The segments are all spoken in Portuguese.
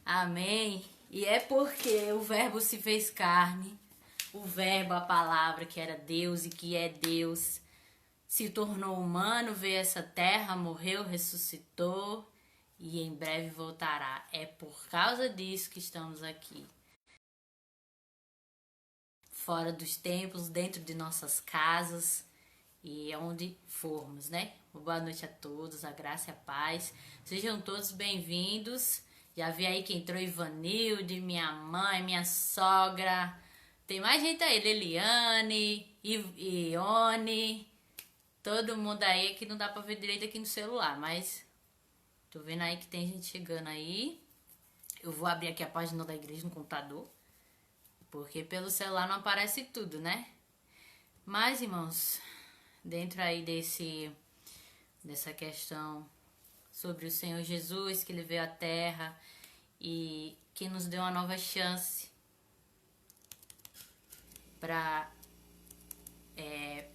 Amém. E é porque o Verbo se fez carne, o Verbo, a palavra que era Deus e que é Deus, se tornou humano, veio a essa terra, morreu, ressuscitou e em breve voltará. É por causa disso que estamos aqui. Fora dos templos, dentro de nossas casas e onde formos, né? Boa noite a todos, a graça e a paz. Sejam todos bem-vindos. Já vi aí que entrou Ivanilde, minha mãe, minha sogra. Tem mais gente aí, Leliane, Ione. Todo mundo aí que não dá pra ver direito aqui no celular, mas tô vendo aí que tem gente chegando aí. Eu vou abrir aqui a página da igreja no computador, porque pelo celular não aparece tudo, né? Mas, irmãos, dentro aí dessa questão sobre o Senhor Jesus, que ele veio à terra e que nos deu uma nova chance para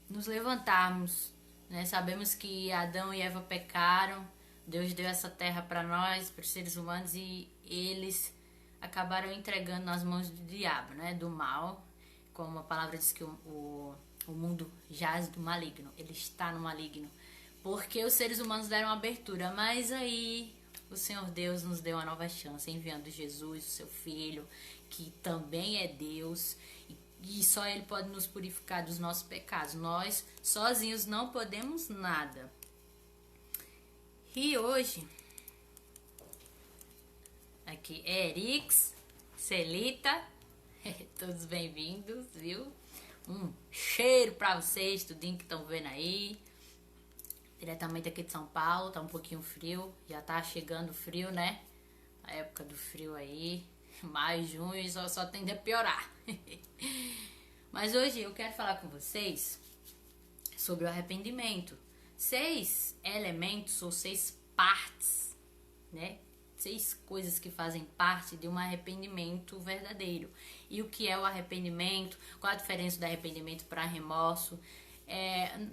nos levantarmos, né? Sabemos que Adão e Eva pecaram, Deus deu essa terra para nós, para os seres humanos, e eles acabaram entregando nas mãos do diabo, né? Do mal, como a palavra diz que o mundo jaz do maligno, ele está no maligno, porque os seres humanos deram abertura, mas aí o Senhor Deus nos deu uma nova chance, enviando Jesus, o seu Filho, que também é Deus, e só Ele pode nos purificar dos nossos pecados. Nós sozinhos não podemos nada. E hoje, aqui é Erix, Celita, todos bem-vindos, viu? Um cheiro pra vocês, tudinho que estão vendo aí. Diretamente aqui de São Paulo, tá um pouquinho frio, já tá chegando frio, né? A época do frio aí, maio, junho, só tende a piorar. Mas hoje eu quero falar com vocês sobre o arrependimento. 6 elementos ou 6 partes, né? 6 coisas que fazem parte de um arrependimento verdadeiro. E o que é o arrependimento? Qual a diferença do arrependimento para remorso?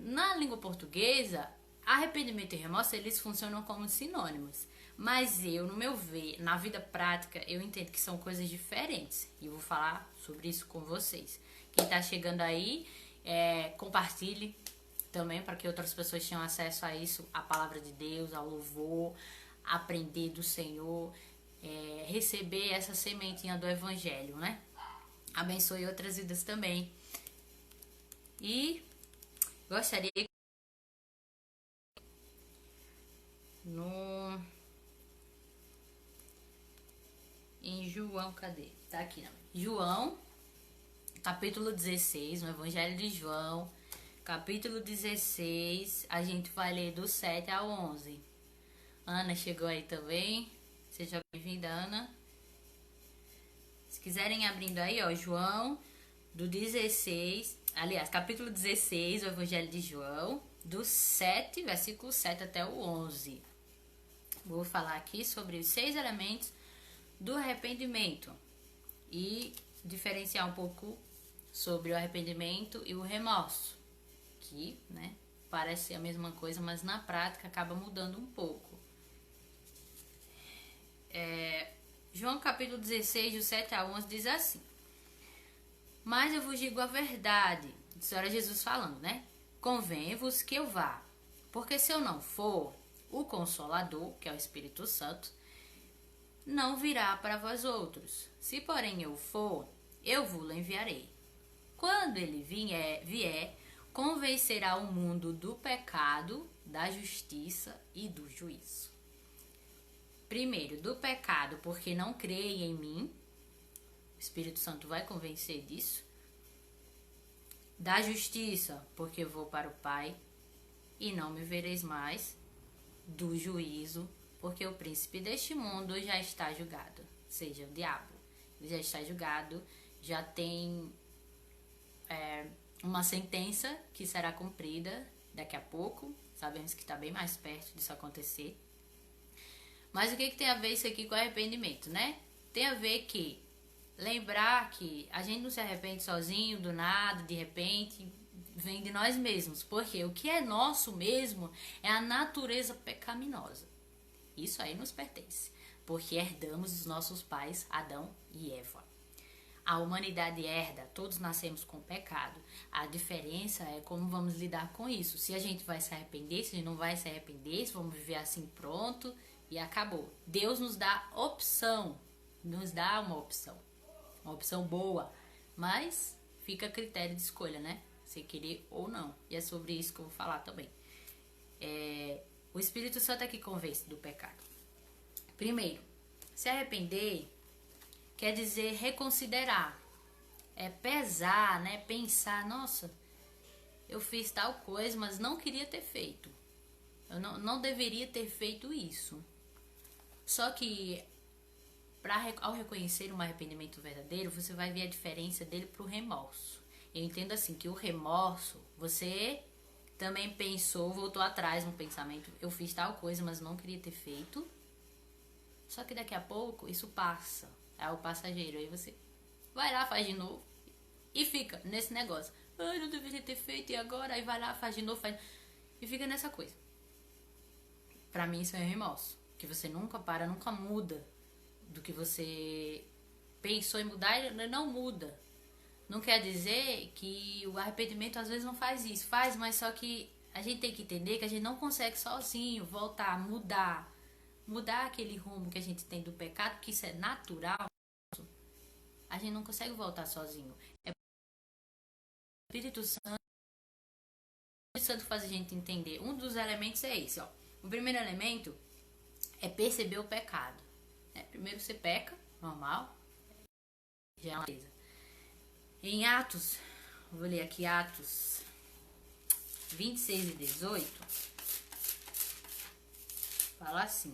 Na língua portuguesa, arrependimento e remorso, eles funcionam como sinônimos. Mas eu, no meu ver, na vida prática, eu entendo que são coisas diferentes. E eu vou falar sobre isso com vocês. Quem tá chegando aí, compartilhe também para que outras pessoas tenham acesso a isso, a palavra de Deus, ao louvor, aprender do Senhor, receber essa sementinha do Evangelho, né? Abençoe outras vidas também. E gostaria em João, cadê? Tá aqui, não. João, capítulo 16, no Evangelho de João, capítulo 16, a gente vai ler do 7 ao 11. Ana chegou aí também. Seja bem-vinda, Ana. Se quiserem abrindo aí, ó, João, do 16, aliás, capítulo 16, o Evangelho de João, do 7, versículo 7 até o 11. Vou falar aqui sobre os 6 elementos do arrependimento e diferenciar um pouco sobre o arrependimento e o remorso, que, né, parece a mesma coisa, mas na prática acaba mudando um pouco. João capítulo 16, do 7 a 11 diz assim: mas eu vos digo a verdade, isso era Jesus falando, né? Convém-vos que eu vá, porque se eu não for, o Consolador, que é o Espírito Santo, não virá para vós outros. Se porém eu for, eu vos enviarei. Quando ele vier, convencerá o mundo do pecado, da justiça e do juízo. Primeiro, do pecado, porque não creem em mim. O Espírito Santo vai convencer disso. Da justiça, porque vou para o Pai e não me vereis mais. Do juízo, porque o príncipe deste mundo já está julgado, ou seja, o diabo. Ele já está julgado, já tem uma sentença que será cumprida daqui a pouco. Sabemos que está bem mais perto disso acontecer. Mas o que tem a ver isso aqui com arrependimento, né? Tem a ver que lembrar que a gente não se arrepende sozinho, do nada, de repente, vem de nós mesmos. Porque o que é nosso mesmo é a natureza pecaminosa. Isso aí nos pertence. porque herdamos dos nossos pais, Adão e Eva. A humanidade herda, todos nascemos com pecado. A diferença é como vamos lidar com isso. Se a gente vai se arrepender, se a gente não vai se arrepender, se vamos viver assim pronto e acabou. Deus nos dá opção, nos dá uma opção boa, mas fica a critério de escolha, né? Se querer ou não. E é sobre isso que eu vou falar também. O Espírito Santo é que convence do pecado. Primeiro, se arrepender quer dizer reconsiderar. É pesar, né? Pensar, nossa, eu fiz tal coisa, mas não queria ter feito. Eu não deveria ter feito isso. Só que ao reconhecer um arrependimento verdadeiro, você vai ver a diferença dele pro remorso. Eu entendo assim que o remorso, você também pensou, voltou atrás no pensamento, eu fiz tal coisa, mas não queria ter feito. Só que daqui a pouco isso passa, é o passageiro, aí você vai lá, faz de novo e fica nesse negócio. Ai, não deveria ter feito e agora? Aí vai lá, faz de novo, e fica nessa coisa. Pra mim isso é remorso, que você nunca muda do que você pensou em mudar e não muda. Não quer dizer que o arrependimento às vezes não faz isso. Faz, mas só que a gente tem que entender que a gente não consegue sozinho voltar, mudar aquele rumo que a gente tem do pecado, porque isso é natural. A gente não consegue voltar sozinho. É o Espírito Santo faz a gente entender. Um dos elementos é esse, ó. O primeiro elemento é perceber o pecado. Primeiro você peca, normal. Já é uma coisa. Em Atos, vou ler aqui Atos 26 e 18, fala assim: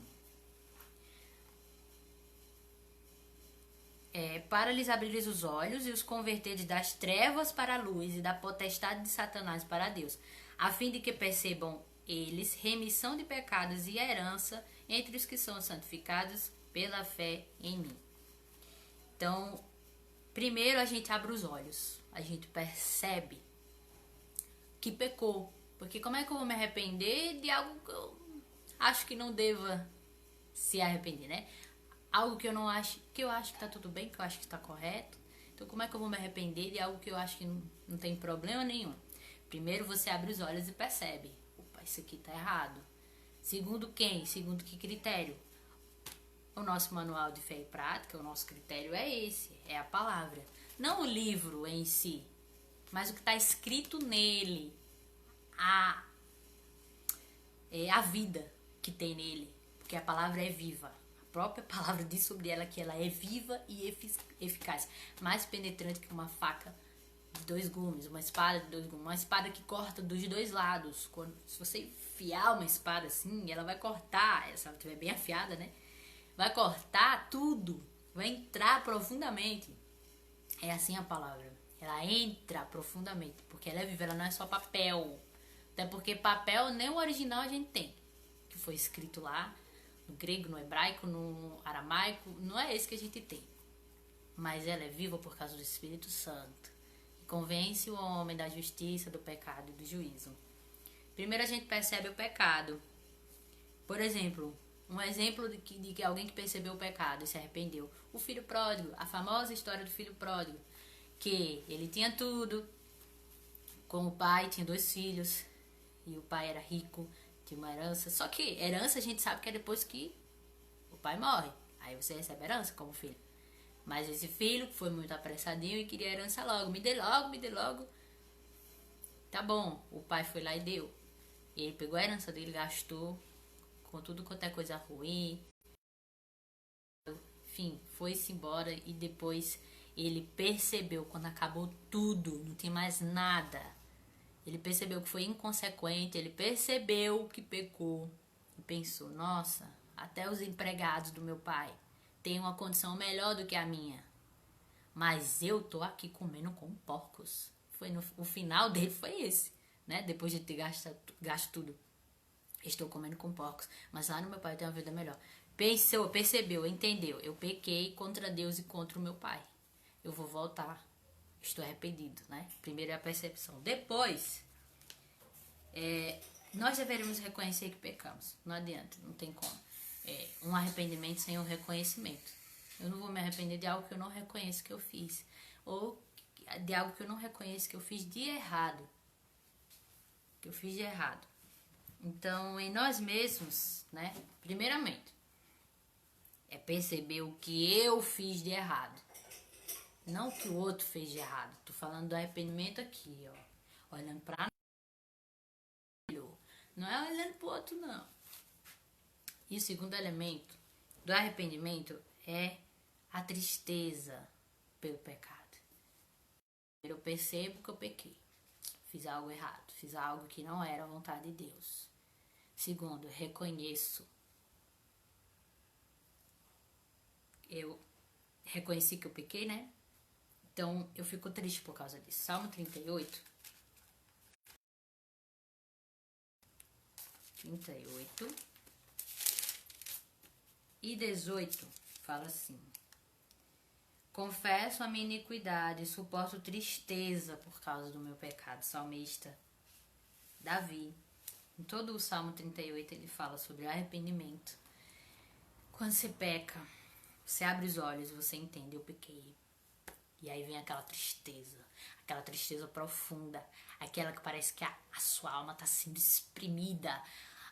para lhes abrires os olhos e os converteres das trevas para a luz e da potestade de Satanás para Deus, a fim de que percebam eles remissão de pecados e herança entre os que são santificados pela fé em mim. Então, primeiro a gente abre os olhos, a gente percebe que pecou. Porque como é que eu vou me arrepender de algo que eu acho que não deva se arrepender, né? Algo que eu acho que tá tudo bem, que eu acho que tá correto. Então como é que eu vou me arrepender de algo que eu acho que não tem problema nenhum? Primeiro você abre os olhos e percebe, opa, isso aqui tá errado. Segundo quem? Segundo que critério? O nosso manual de fé e prática, o nosso critério é esse, é a palavra. Não o livro em si, mas o que está escrito nele. A vida que tem nele. Porque a palavra é viva. A própria palavra diz sobre ela que ela é viva e eficaz. Mais penetrante que uma faca de 2 gumes, uma espada de 2 gumes. Uma espada que corta dos 2 lados. Se você enfiar uma espada assim, ela vai cortar, se ela estiver bem afiada, né? Vai cortar tudo, vai entrar profundamente. É assim a palavra. Ela entra profundamente, porque ela é viva, ela não é só papel. Até porque papel nem o original a gente tem, que foi escrito lá no grego, no hebraico, no aramaico, não é esse que a gente tem. Mas ela é viva por causa do Espírito Santo, que convence o homem da justiça, do pecado e do juízo. Primeiro a gente percebe o pecado. Por exemplo, um exemplo de alguém que percebeu o pecado e se arrependeu. O filho pródigo, a famosa história do filho pródigo, que ele tinha tudo, com o pai, tinha 2 filhos, e o pai era rico, tinha uma herança. Só que herança a gente sabe que é depois que o pai morre. Aí você recebe herança como filho. Mas esse filho foi muito apressadinho e queria herança logo. Me dê logo, me dê logo. Tá bom, o pai foi lá e deu. E ele pegou a herança dele, gastou com tudo quanto é coisa ruim. Enfim, foi-se embora e depois ele percebeu, quando acabou tudo, não tinha mais nada. Ele percebeu que foi inconsequente, ele percebeu que pecou e pensou, nossa, até os empregados do meu pai têm uma condição melhor do que a minha. Mas eu tô aqui comendo como porcos. O final dele foi esse, né? Depois de ter gasto tudo. Estou comendo com porcos, mas lá no meu pai tem uma vida melhor. Percebeu, entendeu. Eu pequei contra Deus e contra o meu pai. Eu vou voltar. Estou arrependido, né? Primeiro é a percepção. Depois, nós deveríamos reconhecer que pecamos. Não adianta, não tem como. um arrependimento sem um reconhecimento. Eu não vou me arrepender de algo que eu não reconheço que eu fiz. Ou de algo que eu não reconheço que eu fiz de errado. Que eu fiz de errado. Então, em nós mesmos, né? Primeiramente, é perceber o que eu fiz de errado. Não o que o outro fez de errado. Tô falando do arrependimento aqui, ó. Olhando pra não é olhando pro outro, não. E o segundo elemento do arrependimento é a tristeza pelo pecado. Eu percebo que eu pequei. Fiz algo errado. Fiz algo que não era a vontade de Deus. Segundo, reconheço. Eu reconheci que eu pequei, né? Então, eu fico triste por causa disso. Salmo 38 e 18 fala assim: confesso a minha iniquidade e suporto tristeza por causa do meu pecado. Salmista Davi. Em todo o Salmo 38 ele fala sobre arrependimento. Quando você peca, você abre os olhos, você entende, eu pequei. E aí vem aquela tristeza profunda, aquela que parece que a sua alma está sendo exprimida.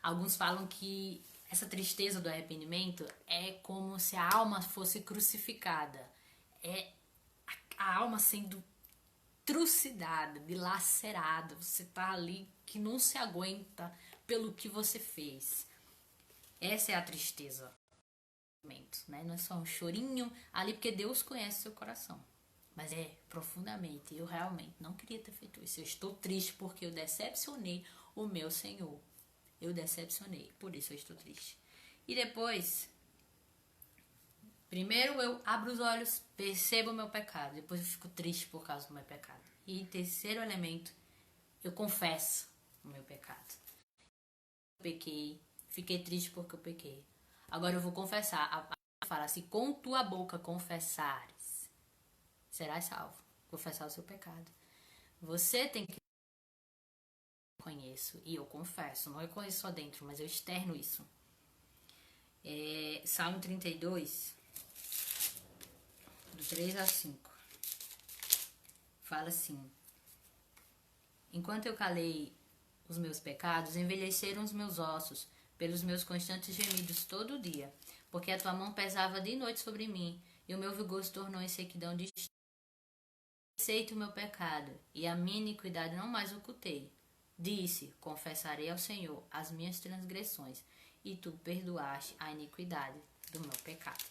Alguns falam que essa tristeza do arrependimento é como se a alma fosse crucificada. É a alma sendo trucidada, dilacerada. Você tá ali que não se aguenta pelo que você fez. Essa é a tristeza. Né? Não é só um chorinho ali, porque Deus conhece seu coração. Mas é profundamente. Eu realmente não queria ter feito isso. Eu estou triste porque eu decepcionei o meu Senhor. Eu decepcionei, por isso eu estou triste. E depois, primeiro eu abro os olhos, percebo o meu pecado. Depois eu fico triste por causa do meu pecado. E terceiro elemento, eu confesso o meu pecado. Eu pequei, fiquei triste porque eu pequei. Agora eu vou confessar. A fala assim: com tua boca confessares, serás salvo. Confessar o seu pecado. Você tem que conheço e eu confesso, não reconheço só dentro, mas eu externo isso. Salmo 32, do 3 a 5, fala assim: enquanto eu calei os meus pecados, envelheceram os meus ossos pelos meus constantes gemidos todo dia, porque a tua mão pesava de noite sobre mim e o meu vigor se tornou em sequidão de aceito o meu pecado e a minha iniquidade não mais ocultei. Disse: confessarei ao Senhor as minhas transgressões, e tu perdoaste a iniquidade do meu pecado.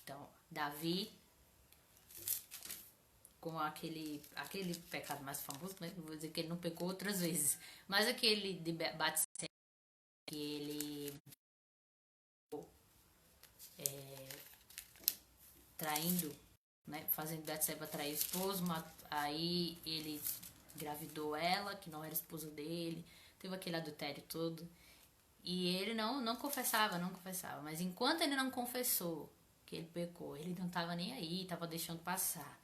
Então, Davi, com aquele pecado mais famoso, né? Vou dizer que ele não pecou outras vezes, mas aquele de Batseba, que ele traindo, né? Fazendo Batseba trair o esposo, aí ele engravidou ela, que não era esposo dele, teve aquele adultério todo. E ele não confessava, mas enquanto ele não confessou que ele pecou, ele não estava nem aí, estava deixando passar.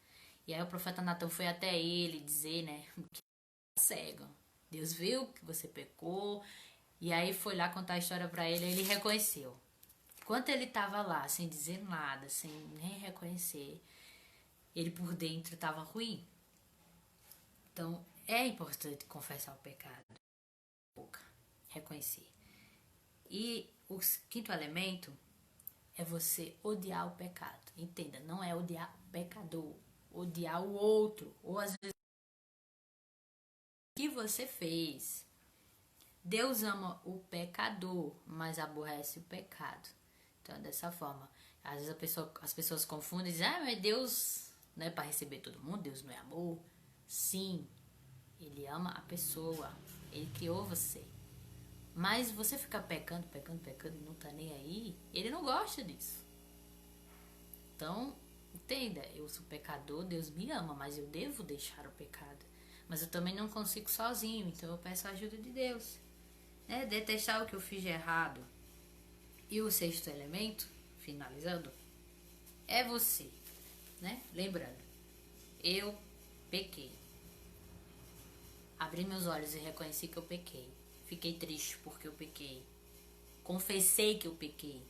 E aí o profeta Natan foi até ele dizer, né, que cego, Deus viu que você pecou, e aí foi lá contar a história para ele, ele reconheceu. Enquanto ele estava lá, sem dizer nada, sem nem reconhecer, ele por dentro estava ruim. Então, é importante confessar o pecado. Reconhecer. E o quinto elemento é você odiar o pecado. Entenda, não é odiar o pecador, odiar o outro, ou às vezes o que você fez. Deus ama o pecador, mas aborrece o pecado. Então, é dessa forma. Às vezes as pessoas confundem e dizem: mas Deus não é para receber todo mundo, Deus não é amor. Sim, Ele ama a pessoa, Ele criou você. Mas você ficar pecando e não tá nem aí, Ele não gosta disso. Então, entenda, eu sou pecador, Deus me ama, mas eu devo deixar o pecado. Mas eu também não consigo sozinho, então eu peço a ajuda de Deus. Detestar o que eu fiz de errado. E o sexto elemento, finalizando, é você, né? Lembrando, eu pequei. Abri meus olhos e reconheci que eu pequei. Fiquei triste porque eu pequei. Confessei que eu pequei.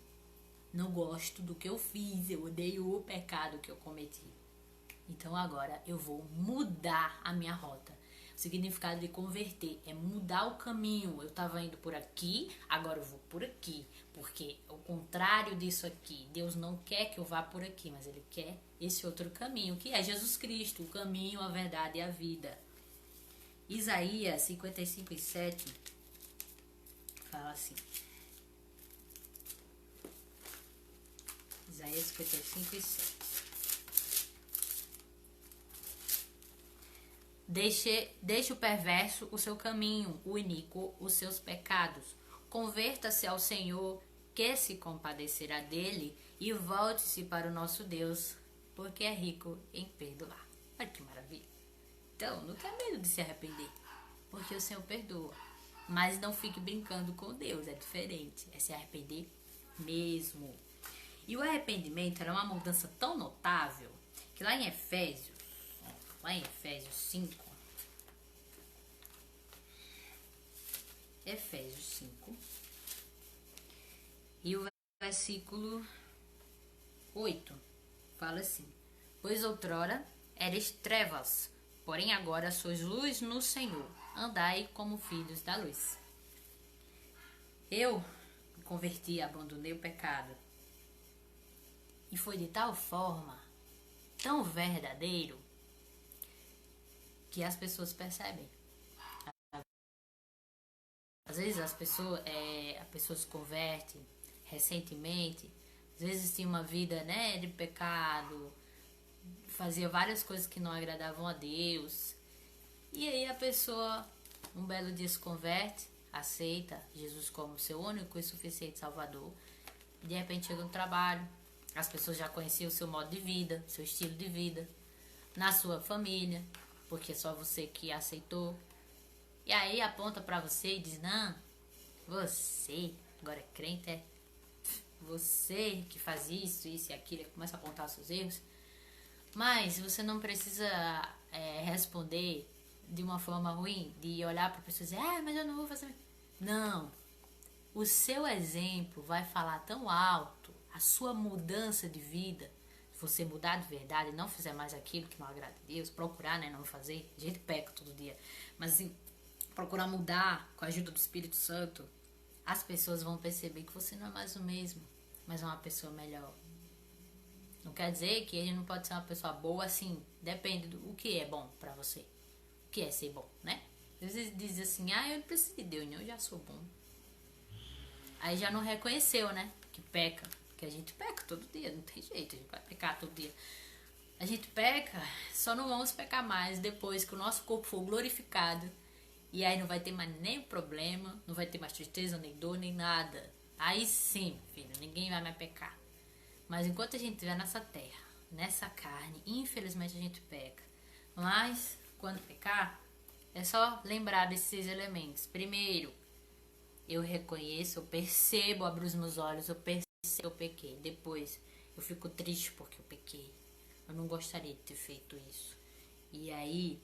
não gosto do que eu fiz, eu odeio o pecado que eu cometi. Então agora eu vou mudar a minha rota. O significado de converter é mudar o caminho. Eu estava indo por aqui, agora eu vou por aqui. Porque o contrário disso aqui, Deus não quer que eu vá por aqui, mas Ele quer esse outro caminho, que é Jesus Cristo, o caminho, a verdade e a vida. Isaías 55:7 fala assim. Isaías 55:7. Deixe o perverso o seu caminho, o iníquo os seus pecados. Converta-se ao Senhor, que se compadecerá dele, e volte-se para o nosso Deus, porque é rico em perdoar. Olha que maravilha. Então, não tenha medo de se arrepender, porque o Senhor perdoa. Mas não fique brincando com Deus, é diferente. É se arrepender mesmo. E o arrependimento era uma mudança tão notável que lá em Efésios 5, e o versículo 8 fala assim: pois outrora eres trevas, porém agora sois luz no Senhor, andai como filhos da luz. Eu me converti, abandonei o pecado, e foi de tal forma, tão verdadeiro, que as pessoas percebem. Às vezes a pessoa se converte recentemente, às vezes tinha uma vida, né, de pecado, fazia várias coisas que não agradavam a Deus, e aí a pessoa um belo dia se converte, aceita Jesus como seu único e suficiente Salvador, e de repente chega no trabalho, as pessoas já conheciam o seu modo de vida, seu estilo de vida, na sua família, porque é só você que aceitou. E aí aponta pra você e diz: não, você agora é crente, é você que faz isso e aquilo, começa a apontar os seus erros. Mas você não precisa responder de uma forma ruim, de olhar pra pessoa e dizer: mas eu não vou fazer. Não, o seu exemplo vai falar tão alto, a sua mudança de vida. Se você mudar de verdade e não fizer mais aquilo que não agrada a Deus, procurar, né, não fazer, a gente peca todo dia, mas assim, procurar mudar com a ajuda do Espírito Santo, as pessoas vão perceber que você não é mais o mesmo, mas é uma pessoa melhor. Não quer dizer que ele não pode ser uma pessoa boa, assim, depende do que é bom pra você. O que é ser bom, né? Às vezes diz assim: eu não preciso de Deus, não, eu já sou bom. Aí já não reconheceu, né, que peca. Porque a gente peca todo dia, não tem jeito, a gente vai pecar todo dia. A gente peca, só não vamos pecar mais depois que o nosso corpo for glorificado. E aí não vai ter mais nenhum problema, não vai ter mais tristeza, nem dor, nem nada. Aí sim, filho, ninguém vai mais pecar. Mas enquanto a gente estiver nessa terra, nessa carne, infelizmente a gente peca. Mas, quando pecar, é só lembrar desses elementos. Primeiro, eu reconheço, eu percebo, abro os meus olhos, eu percebo que eu pequei. Depois, eu fico triste porque eu pequei. Eu não gostaria de ter feito isso. E aí,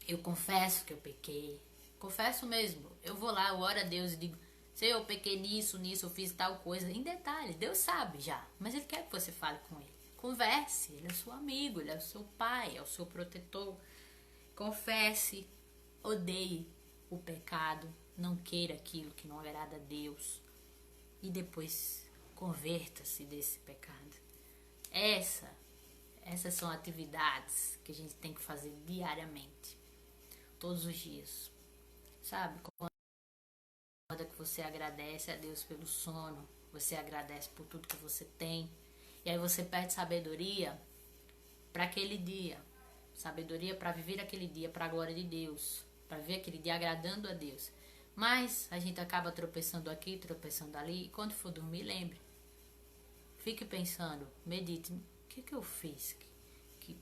eu confesso que eu pequei. Confesso mesmo. Eu vou lá, eu oro a Deus e digo: Senhor, eu pequei nisso, eu fiz tal coisa. Em detalhes, Deus sabe já. Mas Ele quer que você fale com Ele. Converse, Ele é seu amigo, Ele é o seu pai, é o seu protetor. Confesse, odeie o pecado, não queira aquilo que não agrada a Deus. E depois, converta-se desse pecado. Essas são atividades que a gente tem que fazer diariamente, todos os dias, sabe? Quando que você agradece a Deus pelo sono, você agradece por tudo que você tem, e aí você pede sabedoria para aquele dia, sabedoria para viver aquele dia para a glória de Deus, para viver aquele dia agradando a Deus. Mas a gente acaba tropeçando aqui, tropeçando ali, e quando for dormir, lembre, fique pensando, medite: o que eu fiz que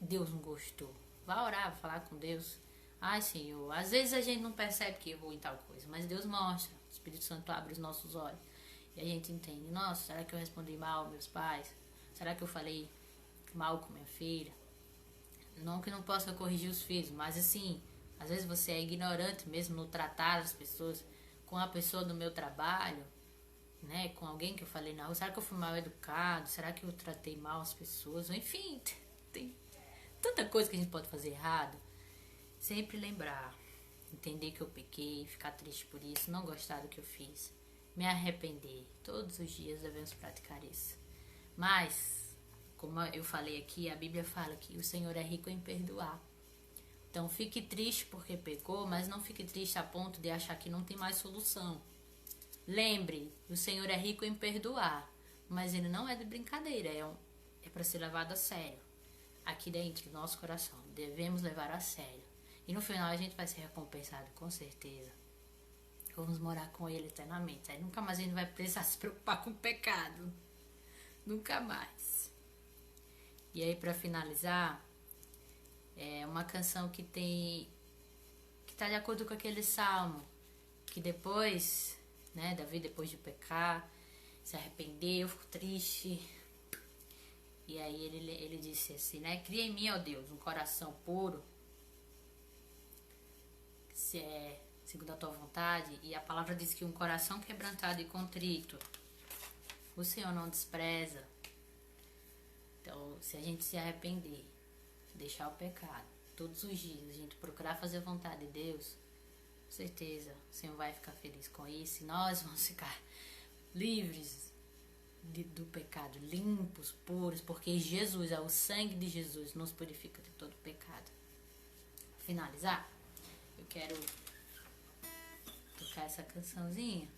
Deus não gostou? Vá orar, vá falar com Deus. Ai, Senhor, às vezes a gente não percebe que errou em tal coisa, mas Deus mostra, o Espírito Santo abre os nossos olhos e a gente entende: nossa, será que eu respondi mal aos meus pais? Será que eu falei mal com minha filha? Não que não possa corrigir os filhos, mas assim, às vezes você é ignorante mesmo no tratar as pessoas. Com a pessoa do meu trabalho, né, com alguém que eu falei na rua? Será que eu fui mal educado? Será que eu tratei mal as pessoas? Enfim, tem tanta coisa que a gente pode fazer errado. Sempre lembrar, entender que eu pequei, ficar triste por isso, não gostar do que eu fiz, me arrepender. Todos os dias devemos praticar isso. Mas, como eu falei aqui, a Bíblia fala que o Senhor é rico em perdoar. Então fique triste porque pecou, mas não fique triste a ponto de achar que não tem mais solução. Lembre, o Senhor é rico em perdoar, mas ele não é de brincadeira, é para ser levado a sério. Aqui dentro do nosso coração, devemos levar a sério. E no final a gente vai ser recompensado, com certeza. Vamos morar com ele eternamente. Aí nunca mais a gente vai precisar se preocupar com o pecado. Nunca mais. E aí, para finalizar, é uma canção que tá de acordo com aquele salmo, que depois, né, Davi, depois de pecar, se arrependeu, ficou triste. E aí ele disse assim, né, cria em mim, ó Deus, um coração puro, se é segundo a tua vontade. E a palavra diz que um coração quebrantado e contrito o Senhor não despreza. Então, se a gente se arrepender, deixar o pecado, todos os dias a gente procurar fazer a vontade de Deus, com certeza o Senhor vai ficar feliz com isso. E nós vamos ficar livres do pecado, limpos, puros, porque Jesus, o sangue de Jesus nos purifica de todo pecado. Pra finalizar, eu quero tocar essa cançãozinha.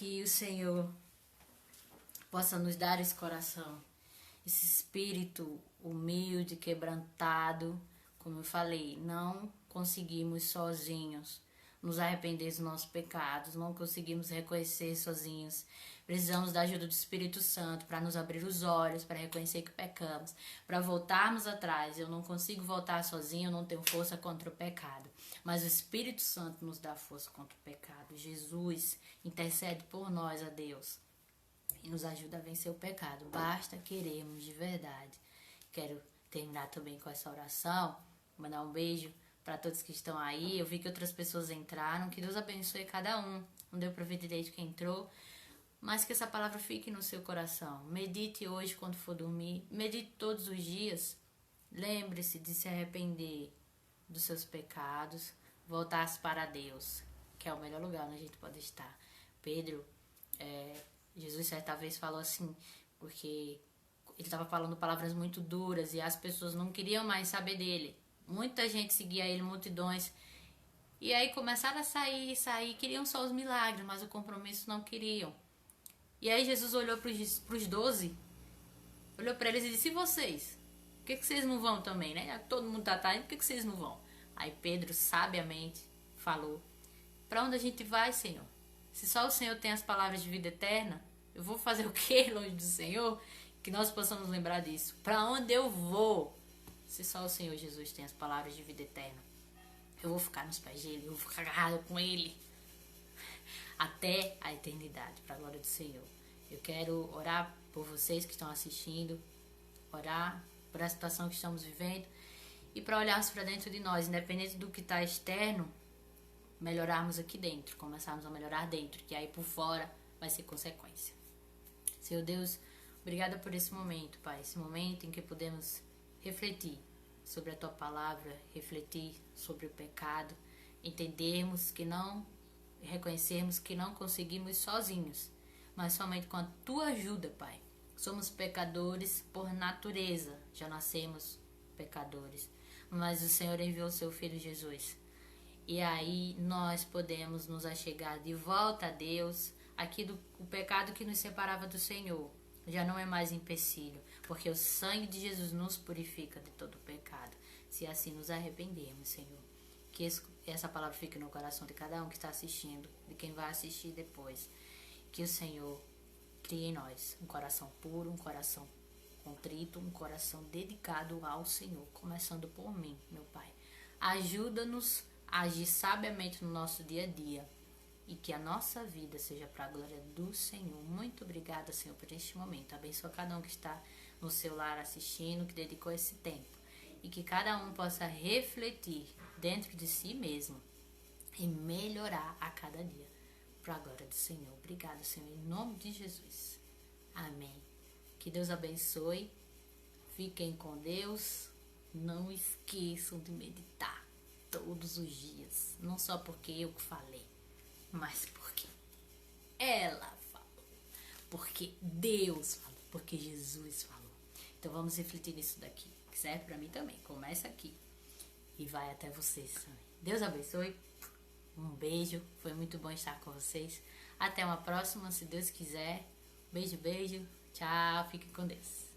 Que o Senhor possa nos dar esse coração, esse espírito humilde, quebrantado. Como eu falei, não conseguimos sozinhos nos arrepender dos nossos pecados, não conseguimos reconhecer sozinhos. Precisamos da ajuda do Espírito Santo para nos abrir os olhos, para reconhecer que pecamos, para voltarmos atrás. Eu não consigo voltar sozinho, eu não tenho força contra o pecado, mas o Espírito Santo nos dá força contra o pecado. Jesus intercede por nós a Deus e nos ajuda a vencer o pecado. Basta querermos de verdade. Quero terminar também com essa oração, mandar um beijo para todos que estão aí. Eu vi que outras pessoas entraram, que Deus abençoe cada um. Não deu para ver direito quem entrou, mas que essa palavra fique no seu coração. Medite hoje quando for dormir, medite todos os dias. Lembre-se de se arrepender dos seus pecados, voltar-se para Deus, que é o melhor lugar onde a gente pode estar. Pedro, Jesus certa vez falou assim, porque ele estava falando palavras muito duras e as pessoas não queriam mais saber dele. Muita gente seguia ele, multidões. E aí começaram a sair, queriam só os milagres, mas o compromisso não queriam. E aí Jesus olhou para os 12, olhou para eles e disse: e vocês? Por que vocês não vão também, né? Todo mundo tá indo, por que vocês não vão? Aí Pedro sabiamente falou: para onde a gente vai, Senhor? Se só o Senhor tem as palavras de vida eterna, eu vou fazer o quê longe do Senhor? Que nós possamos lembrar disso. Para onde eu vou? Se só o Senhor Jesus tem as palavras de vida eterna, eu vou ficar nos pés dele, eu vou ficar agarrado com ele até a eternidade, para a glória do Senhor. Eu quero orar por vocês que estão assistindo, orar por a situação que estamos vivendo e para olharmos para dentro de nós, independente do que está externo, melhorarmos aqui dentro, começarmos a melhorar dentro, que aí por fora vai ser consequência. Senhor Deus, obrigada por esse momento, Pai, esse momento em que podemos refletir sobre a Tua Palavra, refletir sobre o pecado, entendermos que não, reconhecermos que não conseguimos sozinhos, mas somente com a Tua ajuda, Pai. Somos pecadores por natureza, já nascemos pecadores, mas o Senhor enviou o Seu Filho Jesus. E aí nós podemos nos achegar de volta a Deus, o pecado que nos separava do Senhor já não é mais empecilho, porque o sangue de Jesus nos purifica de todo o pecado, se assim nos arrependermos, Senhor. Que essa palavra fique no coração de cada um que está assistindo, de quem vai assistir depois. Que o Senhor crie em nós um coração puro, um coração contrito, um coração dedicado ao Senhor, começando por mim, meu Pai. Ajuda-nos a agir sabiamente no nosso dia a dia, e que a nossa vida seja para a glória do Senhor. Muito obrigada, Senhor, por este momento. Abençoa cada um que está no seu lar assistindo, que dedicou esse tempo. E que cada um possa refletir dentro de si mesmo e melhorar a cada dia para a glória do Senhor. Obrigada, Senhor, em nome de Jesus. Amém. Que Deus abençoe. Fiquem com Deus. Não esqueçam de meditar todos os dias. Não só porque eu falei, mas porque ela falou, porque Deus falou, porque Jesus falou. Então vamos refletir nisso daqui, que serve para mim também. Começa aqui e vai até vocês também. Deus abençoe, um beijo, foi muito bom estar com vocês. Até uma próxima, se Deus quiser. Beijo, beijo, tchau, fiquem com Deus.